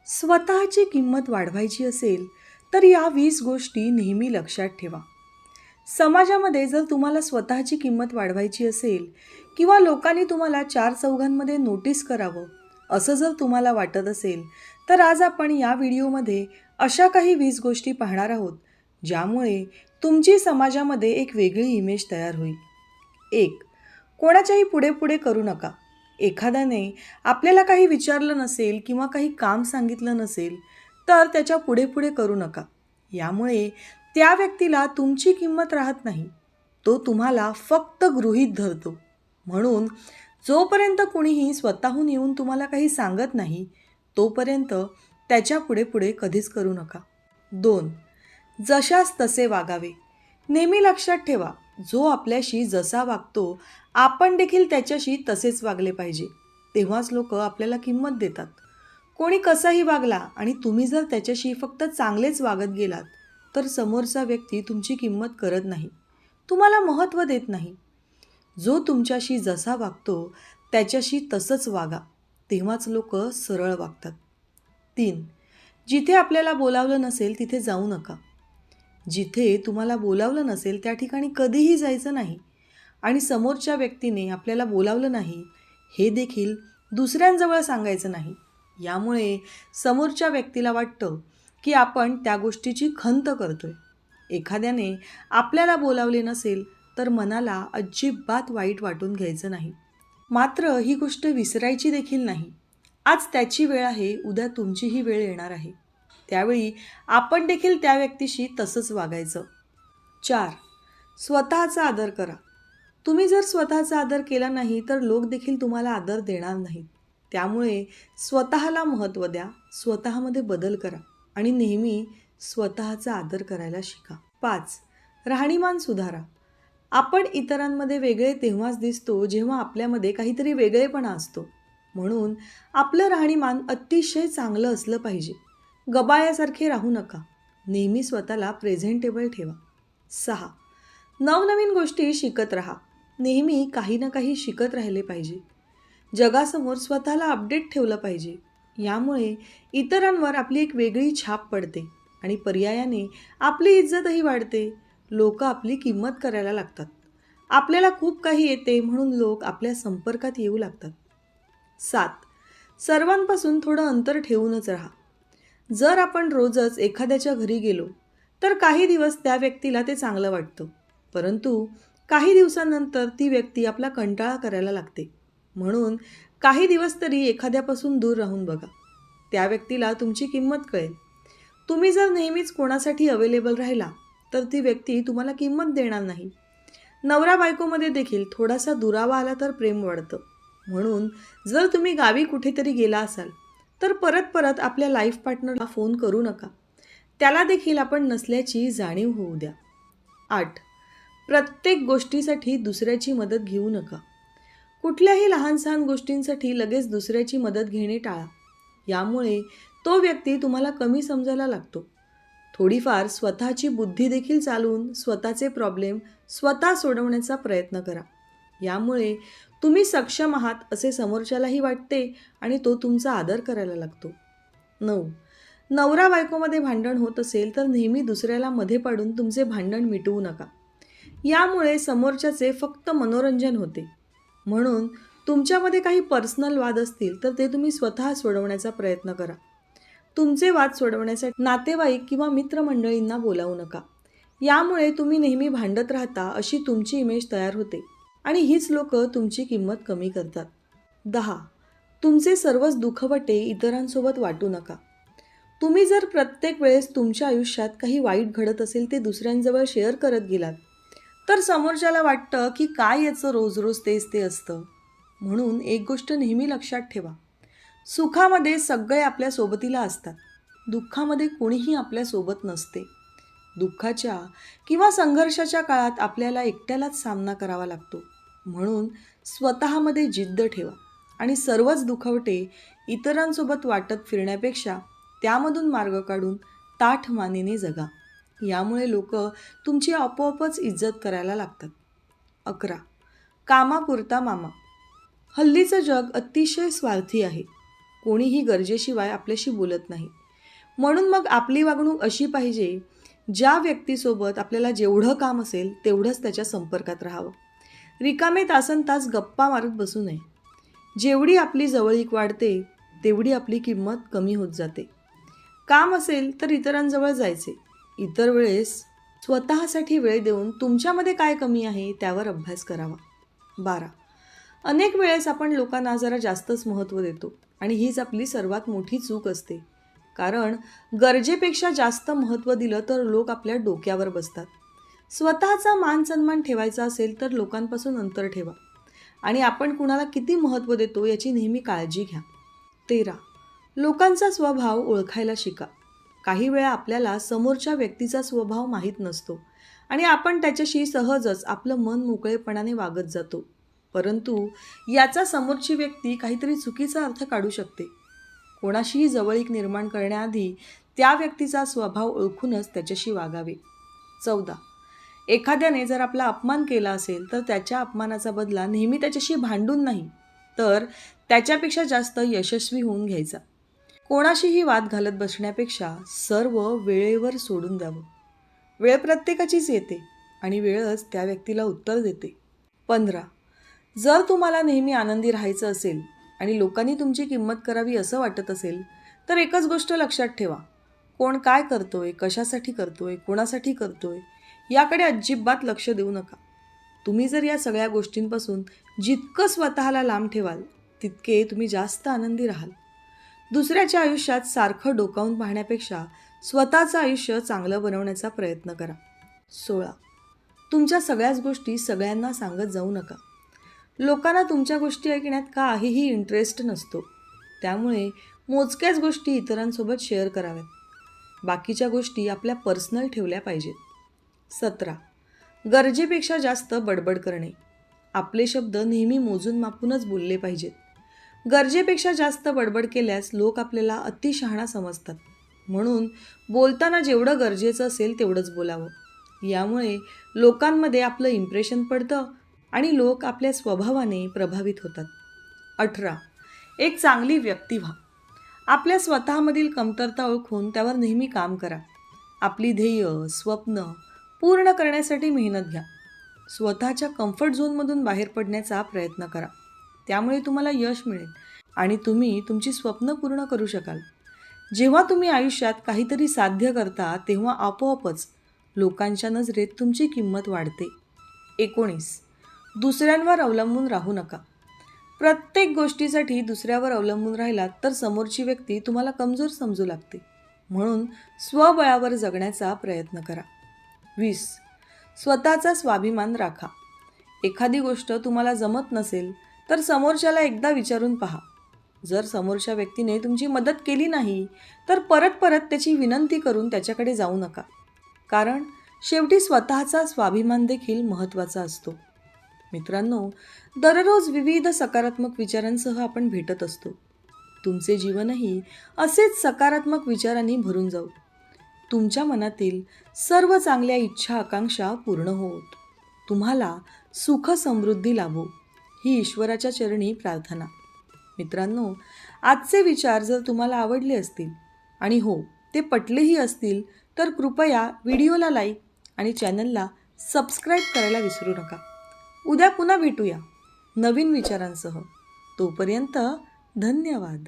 स्वतःची किंमत वाढवायची असेल तर या 20 गोष्टी नेहमी लक्षात ठेवा. समाजामध्ये जर तुम्हाला स्वतःची किंमत वाढवायची असेल किंवा लोकांनी तुम्हाला चार चौघांमध्ये नोटीस करावं असं जर तुम्हाला वाटत असेल तर आज आपण या व्हिडिओमध्ये अशा काही 20 गोष्टी पाहणार आहोत ज्यामुळे तुमची समाजामध्ये एक वेगळी इमेज तयार होईल. 1. कोणाच्याही पुढे पुढे करू नका. एखाद्याने आपल्याला काही विचारलं नसेल किंवा काही काम सांगितलं नसेल तर त्याच्या पुढे पुढे करू नका. यामुळे त्या व्यक्तीला तुमची किंमत राहत नाही, तो तुम्हाला फक्त गृहीत धरतो. म्हणून जोपर्यंत कुणीही स्वतःहून येऊन तुम्हाला काही सांगत नाही तोपर्यंत त्याच्या पुढे पुढे कधीच करू नका. 2. जशास तसे वागावे. नेहमी लक्षात ठेवा, जो आपल्याशी जसा वागतो आपण देखील त्याच्याशी तसेच वागले पाहिजे, तेव्हाच लोक आपल्याला किंमत देतात. कोणी कसाही वागला आणि तुम्ही जर त्याच्याशी फक्त चांगलेच वागत गेलात तर समोरचा व्यक्ती तुमची किंमत करत नाही, तुम्हाला महत्त्व देत नाही. जो तुमच्याशी जसा वागतो त्याच्याशी तसंच वागा, तेव्हाच लोक सरळ वागतात. 3. जिथे आपल्याला बोलावलं नसेल तिथे जाऊ नका. जिथे तुम्हाला बोलावलं नसेल त्या ठिकाणी कधीही जायचं नाही आणि समोरच्या व्यक्तीने आपल्याला बोलावलं नाही हे देखील दुसऱ्यांजवळ सांगायचं नाही. यामुळे समोरच्या व्यक्तीला वाटतं की आपण त्या गोष्टीची खंत करतोय. एखाद्याने आपल्याला बोलावले नसेल तर मनाला अजिबात वाईट वाटून घ्यायचं नाही. मात्र ही गोष्ट विसरायची देखील नाही. आज त्याची वेळ आहे, उद्या तुमचीही वेळ येणार आहे. त्यावेळी आपण देखील त्या व्यक्तीशी तसंच वागायचं. 4. स्वतःचा आदर करा. तुम्ही जर स्वतःचा आदर केला नाही तर लोक देखील तुम्हाला आदर देणार नाहीत. त्यामुळे स्वतःला महत्त्व द्या, स्वतःमध्ये बदल करा आणि नेहमी स्वतःचा आदर करायला शिका. 5. राहणीमान सुधारा. आपण इतरांमध्ये वेगळे तेव्हाच दिसतो जेव्हा आपल्यामध्ये काहीतरी वेगळेपणा असतो. म्हणून आपलं राहणीमान अतिशय चांगलं असलं पाहिजे. गबाळ्यासारखे राहू नका. नेहमी स्वतःला प्रेझेंटेबल ठेवा. 6. नवनवीन गोष्टी शिकत राहा. नेहमी काही ना काही शिकत राहिले पाहिजे. जगासमोर स्वतःला अपडेट ठेवलं पाहिजे. यामुळे इतरांवर आपली एक वेगळी छाप पडते आणि पर्यायाने आपली इज्जतही वाढते. लोक आपली किंमत करायला लागतात. आपल्याला खूप काही येते म्हणून लोक आपल्या संपर्कात येऊ लागतात. 7. सर्वांपासून थोडं अंतर ठेवूनच राहा. जर आपण रोजच एखाद्याच्या घरी गेलो तर काही दिवस त्या व्यक्तीला ते चांगलं वाटतं, परंतु काही दिवसांनंतर ती व्यक्ती आपला कंटाळा करायला लागते. म्हणून काही दिवस तरी एखाद्यापासून दूर राहून बघा, त्या व्यक्तीला तुमची किंमत कळेल. तुम्ही जर नेहमीच कोणासाठी अवेलेबल राहिला तर ती व्यक्ती तुम्हाला किंमत देणार नाही. नवरा बायकोमध्ये देखील थोडासा दुरावा आला तर प्रेम वाढतं. म्हणून जर तुम्ही गावी कुठेतरी गेला असाल तर परत परत आपल्या लाईफ पार्टनरला फोन करू नका. त्याला देखील आपण नसल्याची जाणीव होऊ द्या. 8. प्रत्येक गोष्टीसाठी दुसऱ्याची मदत घेऊ नका. कुठल्याही लहान सहान गोष्टींसाठी लगेच दुसऱ्याची मदत घेणे टाळा. यामुळे तो व्यक्ती तुम्हाला कमी समजायला लागतो. थोडीफार स्वतःची बुद्धी देखील चालवून स्वतःचे प्रॉब्लेम स्वतः सोडवण्याचा प्रयत्न करा. यामुळे तुम्ही सक्षम आहात असे समोरच्यालाही वाटते आणि तो तुमचा आदर करायला लागतो. 9. नवरा बायकोमध्ये भांडण होत असेल तर नेहमी दुसऱ्याला मध्ये पाडून तुमचे भांडण मिटवू नका. यामुळे समोरच्याचे फक्त मनोरंजन होते. म्हणून तुमच्यामध्ये काही पर्सनल वाद असतील तर ते तुम्ही स्वतः सोडवण्याचा प्रयत्न करा. तुमचे वाद सोडवण्यासाठी नातेवाईक किंवा मित्रमंडळींना बोलावू नका. यामुळे तुम्ही नेहमी भांडत राहता अशी तुमची इमेज तयार होते आणि हीच लोक तुमची किंमत कमी करतात. 10. तुमचे सर्वच दुखवटे इतरांसोबत वाटू नका. तुम्ही जर प्रत्येक वेळेस तुमच्या आयुष्यात काही वाईट घडत असेल ते दुसऱ्यांजवळ शेअर करत गेलात तर समोरच्याला वाटतं की काय याचं रोज रोज तेच ते असतं. म्हणून एक गोष्ट नेहमी लक्षात ठेवा, सुखामध्ये सगळे आपल्या सोबतीला असतात, दुःखामध्ये कोणीही आपल्यासोबत नसते. दुःखाच्या किंवा संघर्षाच्या काळात आपल्याला एकट्यालाच सामना करावा लागतो. म्हणून स्वतःमध्ये जिद्द ठेवा आणि सर्वच दुखवटे इतरांसोबत वाटत फिरण्यापेक्षा त्यामधून मार्ग काढून ताठ मानेने जगा. यामुळे लोक तुमची आपोआपच इज्जत करायला लागतात. 11. कामापुरता मामा. हल्लीचं जग अतिशय स्वार्थी आहे. कोणीही गरजेशिवाय आपल्याशी बोलत नाही. म्हणून मग आपली वागणूक अशी पाहिजे, ज्या व्यक्तीसोबत आपल्याला जेवढं काम असेल तेवढंच त्याच्या संपर्कात राहावं. रिकामे तासनतास गप्पा मारत बसू नये. जेवढी आपली जवळीक वाढते तेवढी आपली किंमत कमी होत जाते. काम असेल तर इतरांजवळ जायचे. इतर वेळेस स्वतःसाठी वेळ देऊन तुमच्यामध्ये काय कमी आहे त्यावर अभ्यास करावा. 12. अनेक वेळेस आपण लोकांना जरा जास्तच महत्त्व देतो आणि हीच आपली सर्वात मोठी चूक असते. कारण गरजेपेक्षा जास्त महत्त्व दिलं तर लोक आपल्या डोक्यावर बसतात. स्वतःचा मान सन्मान ठेवायचा असेल तर लोकांपासून अंतर ठेवा आणि आपण कुणाला किती महत्त्व देतो याची नेहमी काळजी घ्या. 13. लोकांचा स्वभाव ओळखायला शिका. काही वेळा आपल्याला समोरच्या व्यक्तीचा स्वभाव माहीत नसतो आणि आपण त्याच्याशी सहजच आपलं मन मोकळेपणाने वागत जातो. परंतु याचा समोरची व्यक्ती काहीतरी चुकीचा अर्थ काढू शकते. कोणाशीही जवळीक निर्माण करण्याआधी त्या व्यक्तीचा स्वभाव ओळखूनच त्याच्याशी वागावे. 14. एखाद्याने जर आपला अपमान केला असेल तर त्याच्या अपमानाचा बदला नेहमी त्याच्याशी भांडून नाही तर त्याच्यापेक्षा जास्त यशस्वी होऊन घ्यायचा. कोणाशीही वाद घालत बसण्यापेक्षा सर्व वेळेवर सोडून द्यावं. वेळ प्रत्येकाचीच येते आणि वेळच त्या व्यक्तीला उत्तर देते. 15. जर तुम्हाला नेहमी आनंदी राहायचं असेल आणि लोकांनी तुमची किंमत करावी असं वाटत असेल तर एकच गोष्ट लक्षात ठेवा. कोण काय करतोय, कशासाठी करतोय, कोणासाठी करतोय याकडे अजिबात लक्ष देऊ नका. तुम्ही जर या सगळ्या गोष्टींपासून जितकं स्वतःला लांब ठेवाल तितके तुम्ही जास्त आनंदी राहाल. दुसऱ्याच्या आयुष्यात सारखं डोकावून पाहण्यापेक्षा स्वतःचं आयुष्य चांगलं बनवण्याचा प्रयत्न करा. 16. तुमच्या सगळ्याच गोष्टी सगळ्यांना सांगत जाऊ नका. लोकांना तुमच्या गोष्टी ऐकण्यात काहीही इंटरेस्ट नसतो. त्यामुळे मोजक्याच गोष्टी इतरांसोबत शेअर कराव्यात. बाकीच्या गोष्टी आपल्या पर्सनल ठेवल्या पाहिजेत. 17. गरजेपेक्षा जास्त बडबड करणे. आपले शब्द नेहमी मोजून मापूनच बोलले पाहिजेत. गरजेपेक्षा जास्त बडबड केल्यास लोक आपल्याला अतिशहाणा समजतात. म्हणून बोलताना जेवढं गरजेचं असेल तेवढंच बोलावं. यामुळे लोकांमध्ये आपलं इम्प्रेशन पडतं आणि लोक आपल्या स्वभावाने प्रभावित होतात. 18. एक चांगली व्यक्ती व्हा. आपल्या स्वतःमधील कमतरता ओळखून त्यावर नेहमी काम करा. आपली ध्येय, स्वप्न पूर्ण करण्यासाठी मेहनत घ्या. स्वतःच्या कम्फर्ट झोनमधून बाहेर पडण्याचा प्रयत्न करा. त्यामुळे तुम्हाला यश मिळेल आणि तुम्ही तुमची स्वप्न पूर्ण करू शकाल. जेव्हा तुम्ही आयुष्यात काहीतरी साध्य करता तेव्हा आपोआपच लोकांच्या नजरेत तुमची किंमत वाढते. 19. दुसऱ्यांवर अवलंबून राहू नका. प्रत्येक गोष्टीसाठी दुसऱ्यावर अवलंबून राहिलात तर समोरची व्यक्ती तुम्हाला कमजोर समजू लागते. म्हणून स्वबळावर जगण्याचा प्रयत्न करा. 20. स्वतःचा स्वाभिमान राखा. एखादी गोष्ट तुम्हाला जमत नसेल तर समोरच्याला एकदा विचारून पहा. जर समोरच्या व्यक्तीने तुमची मदत केली नाही तर परत परत त्याची विनंती करून त्याच्याकडे जाऊ नका. कारण शेवटी स्वतःचा स्वाभिमान देखील महत्त्वाचा असतो. मित्रांनो, दररोज विविध सकारात्मक विचारांसह आपण भेटत असतो. तुमचे जीवनही असेच सकारात्मक विचारांनी भरून जाऊ. तुमच्या मनातील सर्व चांगल्या इच्छा आकांक्षा पूर्ण होत. तुम्हाला सुख समृद्धी लाभो ही ईश्वराच्या चरणी प्रार्थना. मित्रांनो, आजचे विचार जर तुम्हाला आवडले असतील आणि हो ते पटलेही असतील तर कृपया व्हिडिओला लाईक आणि चॅनलला सबस्क्राईब करायला विसरू नका. उद्या पुन्हा भेटूया नवीन विचारांसह. तोपर्यंत धन्यवाद.